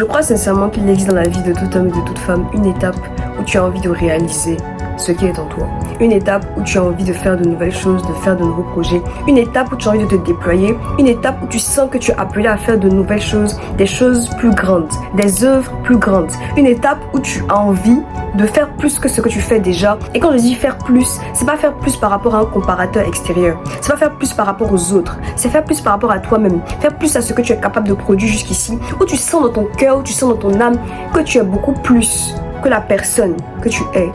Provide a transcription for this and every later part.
Je crois sincèrement qu'il existe dans la vie de tout homme et de toute femme une étape où tu as envie de réaliser ce qui est en toi. Une étape où tu as envie de faire de nouvelles choses, de faire de nouveaux projets. Une étape où tu as envie de te déployer. Une étape où tu sens que tu es appelé à faire de nouvelles choses, des choses plus grandes, des œuvres plus grandes. Une étape où tu as envie de faire plus que ce que tu fais déjà. Et quand je dis faire plus, c'est pas faire plus par rapport à un comparateur extérieur. C'est pas faire plus par rapport aux autres. C'est faire plus par rapport à toi-même. Faire plus à ce que tu es capable de produire jusqu'ici. Où tu sens dans ton cœur, où tu sens dans ton âme que tu es beaucoup plus que la personne que tu es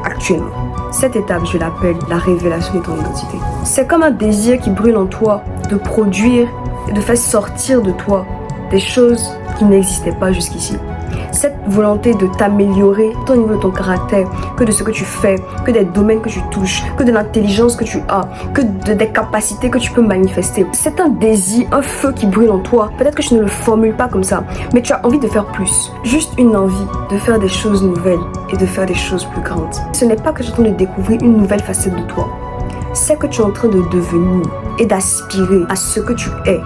actuellement. Cette étape, je l'appelle la révélation de ton identité. C'est comme un désir qui brûle en toi de produire et de faire sortir de toi des choses qui n'existaient pas jusqu'ici. Cette volonté de t'améliorer tant au niveau de ton caractère, que de ce que tu fais, que des domaines que tu touches, que de l'intelligence que tu as, que des capacités que tu peux manifester. C'est un désir, un feu qui brûle en toi. Peut-être que je ne le formule pas comme ça, mais tu as envie de faire plus. Juste une envie de faire des choses nouvelles et de faire des choses plus grandes. Ce n'est pas que tu es en train de découvrir une nouvelle facette de toi. C'est que tu es en train de devenir et d'aspirer à ce que tu es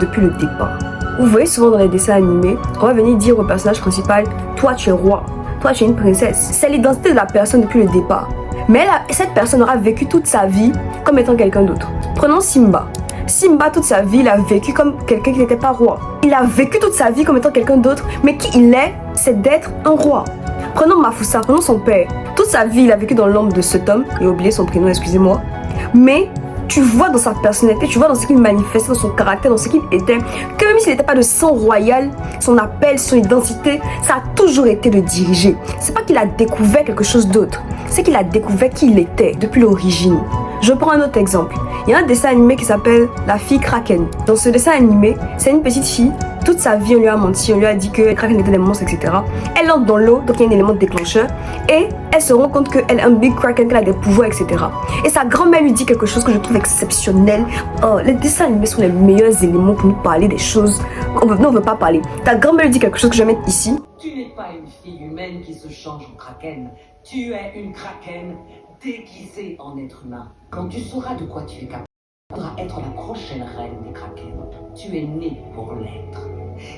depuis le départ. Vous voyez souvent dans les dessins animés, on va venir dire au personnage principal, toi tu es roi, toi tu es une princesse. C'est l'identité de la personne depuis le départ. Mais cette personne aura vécu toute sa vie comme étant quelqu'un d'autre. Prenons Simba. Simba, toute sa vie, il a vécu comme quelqu'un qui n'était pas roi. Il a vécu toute sa vie comme étant quelqu'un d'autre, mais qui il est, c'est d'être un roi. Prenons Mufasa, prenons son père. Toute sa vie, il a vécu dans l'ombre de cet homme. J'ai oublié son prénom, excusez-moi. Mais tu vois dans sa personnalité, tu vois dans ce qu'il manifestait, dans son caractère, dans ce qu'il était, que même s'il n'était pas de sang royal, son appel, son identité, ça a toujours été de diriger. C'est pas qu'il a découvert quelque chose d'autre, c'est qu'il a découvert qui il était depuis l'origine. Je prends un autre exemple. Il y a un dessin animé qui s'appelle La fille Kraken. Dans ce dessin animé, c'est une petite fille. Toute sa vie, on lui a menti, on lui a dit que les Kraken étaient des monstres, etc. Elle entre dans l'eau, donc il y a un élément déclencheur. Et elle se rend compte qu'elle est un big Kraken, qu'elle a des pouvoirs, etc. Et sa grand-mère lui dit quelque chose que je trouve exceptionnel. Oh, les dessins animés sont les meilleurs éléments pour nous parler des choses qu'on ne veut pas parler. Ta grand-mère lui dit quelque chose que je vais mettre ici. Tu n'es pas une fille humaine qui se change en Kraken. Tu es une Kraken déguisée en être humain. Quand tu sauras de quoi tu es capable, tu pourras être la prochaine reine des Kraken. Tu es né pour l'être.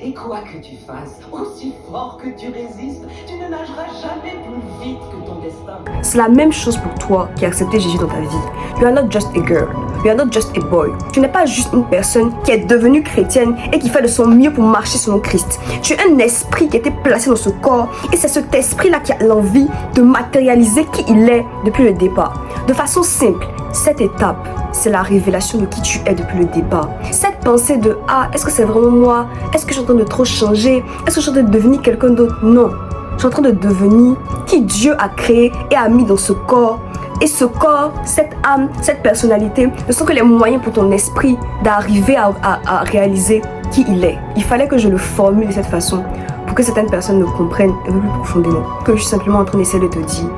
Et quoi que tu fasses, aussi fort que tu résistes, tu ne nageras jamais plus vite que ton destin. C'est la même chose pour toi qui as accepté Jésus dans ta vie. You are not just a girl. You are not just a boy. Tu n'es pas juste une personne qui est devenue chrétienne et qui fait de son mieux pour marcher selon Christ. Tu es un esprit qui a été placé dans ce corps et c'est cet esprit-là qui a l'envie de matérialiser qui il est depuis le départ. De façon simple, cette étape, c'est la révélation de qui tu es depuis le départ. Cette pensée de « Ah, est-ce que c'est vraiment moi? Est-ce que je suis en train de trop changer? Est-ce que je suis en train de devenir quelqu'un d'autre ?» Non. Je suis en train de devenir qui Dieu a créé et a mis dans ce corps. Et ce corps, cette âme, cette personnalité ne sont que les moyens pour ton esprit d'arriver à réaliser qui il est. Il fallait que je le formule de cette façon pour que certaines personnes le comprennent un peu plus profondément. Que je suis simplement en train d'essayer de te dire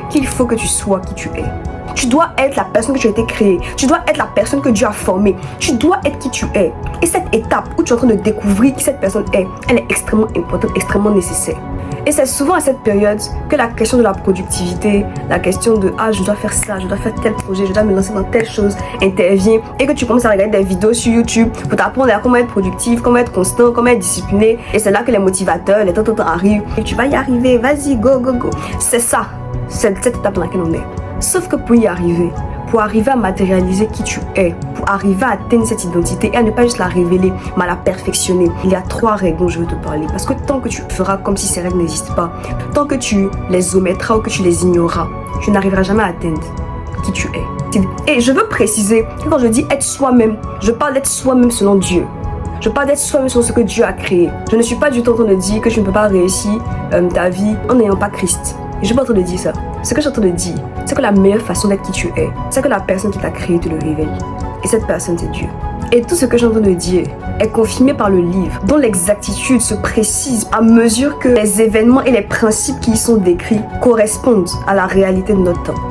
qu'il faut que tu sois qui tu es. Tu dois être la personne que tu as été créée. Tu dois être la personne que Dieu a formée. Tu dois être qui tu es. Et cette étape où tu es en train de découvrir qui cette personne est, elle est extrêmement importante, extrêmement nécessaire. Et c'est souvent à cette période que la question de la productivité, la question de « Ah, je dois faire ça, je dois faire tel projet, je dois me lancer dans telle chose » intervient et que tu commences à regarder des vidéos sur YouTube pour t'apprendre à comment être productif, comment être constant, comment être discipliné. Et c'est là que les motivateurs, les temps arrivent. Et tu vas y arriver, vas-y, go, go, go. C'est ça, c'est cette étape dans laquelle on est. Sauf que pour y arriver, pour arriver à matérialiser qui tu es, pour arriver à atteindre cette identité et à ne pas juste la révéler, mais à la perfectionner, il y a 3 règles dont je veux te parler. Parce que tant que tu feras comme si ces règles n'existent pas, tant que tu les omettras ou que tu les ignoreras, tu n'arriveras jamais à atteindre qui tu es. Et je veux préciser que quand je dis être soi-même, je parle d'être soi-même selon Dieu. Je parle d'être soi-même selon ce que Dieu a créé. Je ne suis pas du tout en train de dire que tu ne peux pas réussir ta vie en n'ayant pas Christ. Et je ne suis pas en train de dire ça. Ce que je suis en train de dire, c'est que la meilleure façon d'être qui tu es, c'est que la personne qui t'a créé te le révèle. Et cette personne, c'est Dieu. Et tout ce que je suis en train de dire est confirmé par le livre, dont l'exactitude se précise à mesure que les événements et les principes qui y sont décrits correspondent à la réalité de notre temps.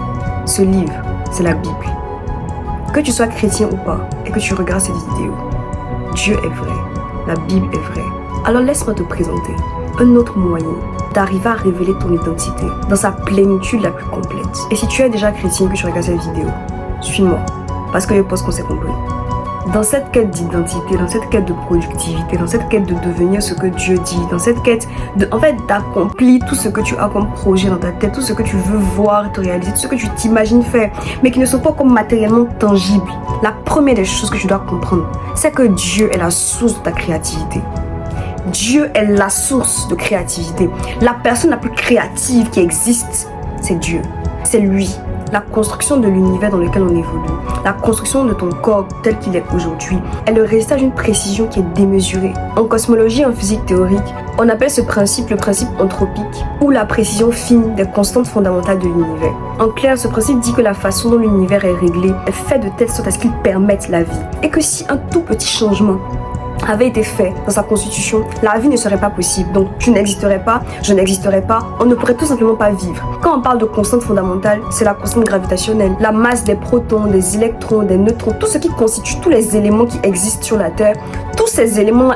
Ce livre, c'est la Bible. Que tu sois chrétien ou pas, et que tu regardes cette vidéo, Dieu est vrai, la Bible est vraie. Alors laisse-moi te présenter un autre moyen d'arriver à révéler ton identité dans sa plénitude la plus complète. Et si tu es déjà chrétien et que tu regardes cette vidéo, suis-moi, parce que je pense qu'on s'est compris. dans cette quête d'identité, dans cette quête de productivité, dans cette quête de devenir ce que Dieu dit, dans cette quête d'accomplir tout ce que tu as comme projet dans ta tête, tout ce que tu veux voir te réaliser, tout ce que tu t'imagines faire, mais qui ne sont pas comme matériellement tangibles. La première des choses que tu dois comprendre, c'est que Dieu est la source de ta créativité. Dieu est la source de créativité. La personne la plus créative qui existe, c'est Dieu. C'est lui. La construction de l'univers dans lequel on évolue, la construction de ton corps tel qu'il est aujourd'hui, est le résultat d'une précision qui est démesurée. En cosmologie et en physique théorique, on appelle ce principe le principe anthropique, ou la précision fine des constantes fondamentales de l'univers. En clair, ce principe dit que la façon dont l'univers est réglé est fait de telle sorte à ce qu'il permette la vie. Et que si un tout petit changement avait été fait dans sa constitution, la vie ne serait pas possible. Donc tu n'existerais pas, je n'existerais pas, on ne pourrait tout simplement pas vivre. Quand on parle de constante fondamentale, c'est la constante gravitationnelle. La masse des protons, des électrons, des neutrons, tout ce qui constitue tous les éléments qui existent sur la Terre, tous ces éléments,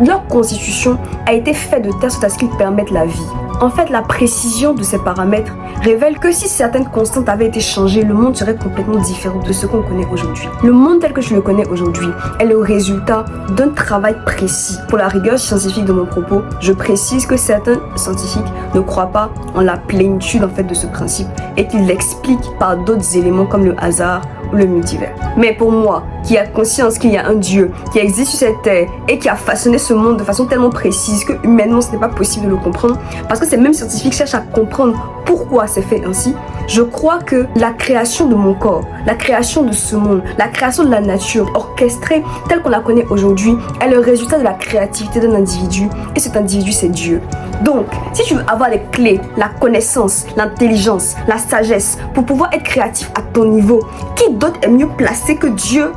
leur constitution a été faite de telle sorte à ce qu'ils permettent la vie. En fait, la précision de ces paramètres révèle que si certaines constantes avaient été changées, le monde serait complètement différent de ce qu'on connaît aujourd'hui. Le monde tel que je le connais aujourd'hui est le résultat d'un travail précis. Pour la rigueur scientifique de mon propos, je précise que certains scientifiques ne croient pas en la plénitude en fait de ce principe et qu'ils l'expliquent par d'autres éléments comme le hasard ou le multivers. Mais pour moi, qui a conscience qu'il y a un Dieu qui existe sur cette terre et qui a façonné ce monde de façon tellement précise que humainement ce n'est pas possible de le comprendre, parce que ces mêmes scientifiques cherchent à comprendre pourquoi c'est fait ainsi, je crois que la création de mon corps, la création de ce monde, la création de la nature orchestrée telle qu'on la connaît aujourd'hui est le résultat de la créativité d'un individu, et cet individu c'est Dieu. Donc, si tu veux avoir les clés, la connaissance, l'intelligence, la sagesse pour pouvoir être créatif à ton niveau, qui d'autre est mieux placé que Dieu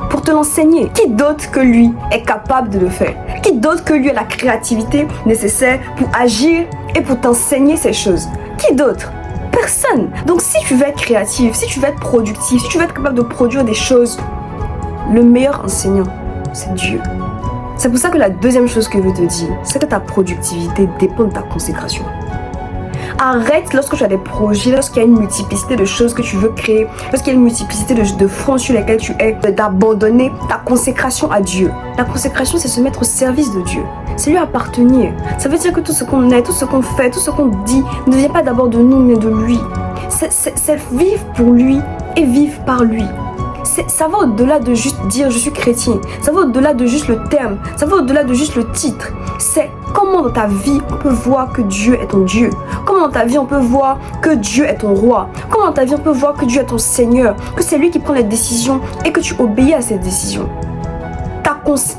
pour te l'enseigner? Qui d'autre que lui est capable de le faire? Qui d'autre que lui a la créativité nécessaire pour agir et pour t'enseigner ces choses? Qui d'autre? Personne. Donc si tu veux être créatif, si tu veux être productif, si tu veux être capable de produire des choses, le meilleur enseignant, c'est Dieu. C'est pour ça que la deuxième chose que je veux te dire, c'est que ta productivité dépend de ta consécration. Arrête lorsque tu as des projets, lorsqu'il y a une multiplicité de choses que tu veux créer, lorsqu'il y a une multiplicité de fronts sur lesquels tu es, d'abandonner ta consécration à Dieu. La consécration, c'est se mettre au service de Dieu. C'est lui appartenir. Ça veut dire que tout ce qu'on est, tout ce qu'on fait, tout ce qu'on dit ne vient pas d'abord de nous, mais de lui. C'est vivre pour lui et vivre par lui. Ça va au-delà de juste dire je suis chrétien. Ça va au-delà de juste le terme. Ça va au-delà de juste le titre. C'est comment dans ta vie on peut voir que Dieu est ton Dieu. Comment dans ta vie on peut voir que Dieu est ton roi. Comment dans ta vie on peut voir que Dieu est ton Seigneur. Que c'est lui qui prend les décisions et que tu obéis à ses décisions.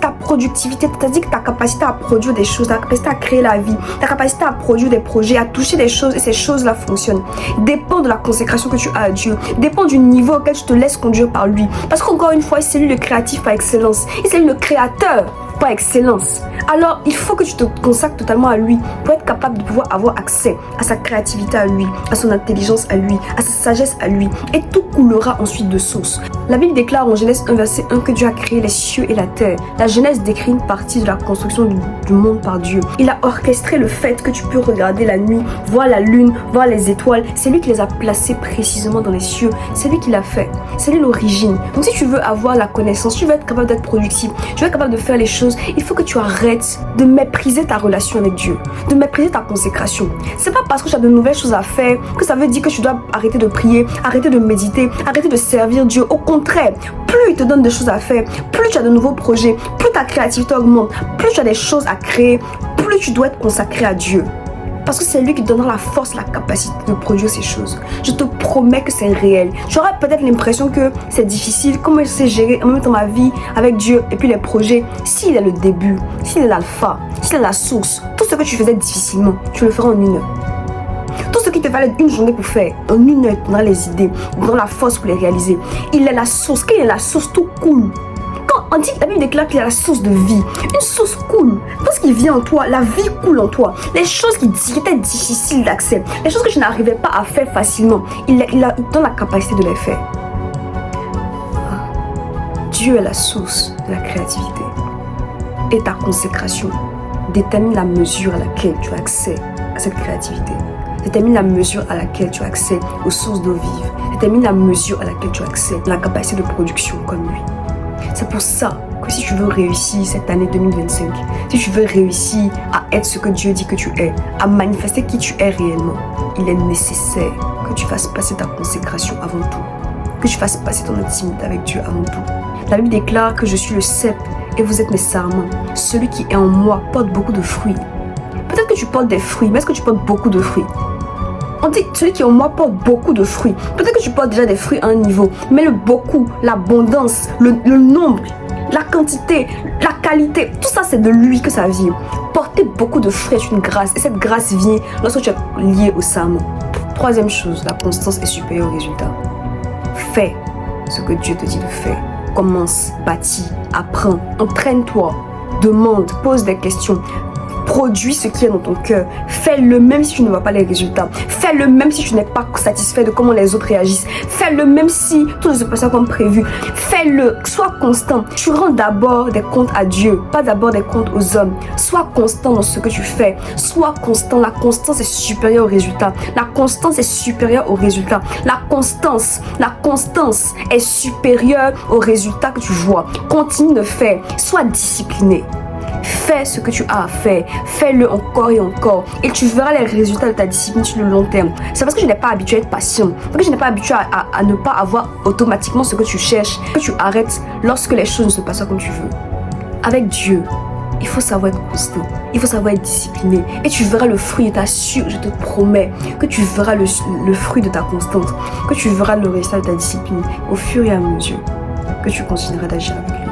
Ta productivité, c'est-à-dire que ta capacité à produire des choses, ta capacité à créer la vie, ta capacité à produire des projets, à toucher des choses et ces choses-là fonctionnent, dépend de la consécration que tu as à Dieu, dépend du niveau auquel tu te laisses conduire par lui. Parce qu'encore une fois, c'est lui le créatif par excellence et c'est lui le créateur par excellence. Alors, il faut que tu te consacres totalement à lui pour être capable de pouvoir avoir accès à sa créativité à lui, à son intelligence à lui, à sa sagesse à lui. Et tout coulera ensuite de source. La Bible déclare en Genèse 1, verset 1 que Dieu a créé les cieux et la terre. La Genèse décrit une partie de la construction du monde par Dieu. Il a orchestré le fait que tu peux regarder la nuit, voir la lune, voir les étoiles. C'est lui qui les a placés précisément dans les cieux. C'est lui qui l'a fait. C'est lui l'origine. Donc si tu veux avoir la connaissance, tu veux être capable d'être productif, tu veux être capable de faire les choses, il faut que tu arrêtes de mépriser ta relation avec Dieu, de mépriser ta consécration. C'est pas parce que tu as de nouvelles choses à faire que ça veut dire que tu dois arrêter de prier, arrêter de méditer, arrêter de servir Dieu. Au contraire, plus il te donne des choses à faire, plus tu as de nouveaux projets, plus ta créativité augmente, plus tu as des choses à créer, plus tu dois être consacré à Dieu. Parce que c'est lui qui donnera la force, la capacité de produire ces choses. Je te promets que c'est réel. Tu auras peut-être l'impression que c'est difficile. Comment je sais gérer en même temps ma vie avec Dieu et puis les projets. S'il est le début, s'il est l'alpha, s'il est la source, tout ce que tu faisais difficilement, tu le feras en une heure. Tout ce qui te fallait une journée pour faire, en une heure, tu auras les idées, tu auras la force pour les réaliser. Il est la source. Quand il est la source, tout coule. On dit que la Bible déclare qu'il y a la source de vie. Une source coule. Parce qu'il vient en toi, la vie coule en toi. Les choses qui étaient difficiles d'accès, les choses que je n'arrivais pas à faire facilement, il donne la capacité de les faire. Dieu est la source de la créativité. Et ta consécration détermine la mesure à laquelle tu as accès à cette créativité. Détermine la mesure à laquelle tu as accès aux sources d'eau vive. Détermine la mesure à laquelle tu as accès à la capacité de production comme lui. C'est pour ça que si tu veux réussir cette année 2025, si tu veux réussir à être ce que Dieu dit que tu es, à manifester qui tu es réellement, il est nécessaire que tu fasses passer ta consécration avant tout, que tu fasses passer ton intimité avec Dieu avant tout. La Bible déclare que je suis le cep et vous êtes mes sarments. Celui qui est en moi porte beaucoup de fruits. Peut-être que tu portes des fruits, mais est-ce que tu portes beaucoup de fruits? On dit celui qui est en moi porte beaucoup de fruits. Peut-être que tu portes déjà des fruits à un niveau, mais le beaucoup, l'abondance, le nombre, la quantité, la qualité, tout ça c'est de lui que ça vient. Porter beaucoup de fruits est une grâce et cette grâce vient lorsque tu es lié au serment. Troisième chose, la constance est supérieure au résultat. Fais ce que Dieu te dit de faire. Commence, bâtis, apprends, entraîne-toi, demande, pose des questions. Produis ce qui est dans ton cœur. Fais-le même si tu ne vois pas les résultats. Fais-le même si tu n'es pas satisfait de comment les autres réagissent. Fais-le même si tout ne se passe pas comme prévu. Fais-le. Sois constant. Tu rends d'abord des comptes à Dieu, pas d'abord des comptes aux hommes. Sois constant dans ce que tu fais. Sois constant. La constance est supérieure au résultat. La constance est supérieure au résultat. La constance est supérieure au résultat que tu vois. Continue de faire. Sois discipliné. Fais ce que tu as à faire, fais-le encore et encore et tu verras les résultats de ta discipline sur le long terme. C'est parce que je n'ai pas habitué à être patient, parce que je n'ai pas habitué à ne pas avoir automatiquement ce que tu cherches, que tu arrêtes lorsque les choses ne se passent pas comme tu veux. Avec Dieu, il faut savoir être constant, il faut savoir être discipliné et tu verras le fruit, je t'assure, je te promets que tu verras le fruit de ta constance, que tu verras le résultat de ta discipline au fur et à mesure que tu continueras d'agir avec lui.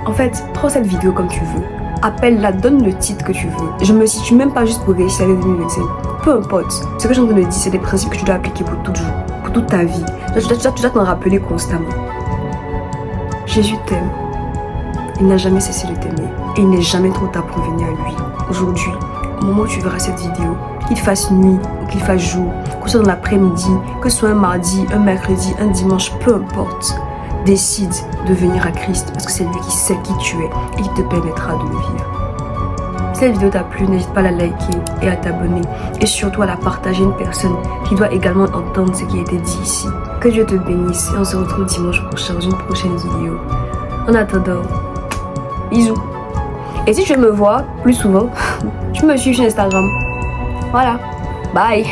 En fait, prends cette vidéo comme tu veux. Appelle-la, donne le titre que tu veux. Je me situe même pas juste pour réussir l'année 2025. Peu importe. Ce que j'ai envie de dire, c'est des principes que tu dois appliquer pour toujours, pour toute ta vie. Tu dois t'en rappeler constamment. Jésus t'aime. Il n'a jamais cessé de t'aimer. Et il n'est jamais trop tard pour venir à lui. Aujourd'hui, au moment où tu verras cette vidéo, qu'il fasse nuit ou qu'il fasse jour, que ce soit dans l'après-midi, que ce soit un mardi, un mercredi, un dimanche, peu importe. Décide de venir à Christ parce que c'est lui qui sait qui tu es et qui te permettra de le vivre. Si cette vidéo t'a plu, n'hésite pas à la liker et à t'abonner et surtout à la partager à une personne qui doit également entendre ce qui a été dit ici. Que Dieu te bénisse et on se retrouve dimanche prochain dans une prochaine vidéo. En attendant, bisous. Et si tu veux me voir plus souvent, tu me suis sur Instagram. Voilà, bye.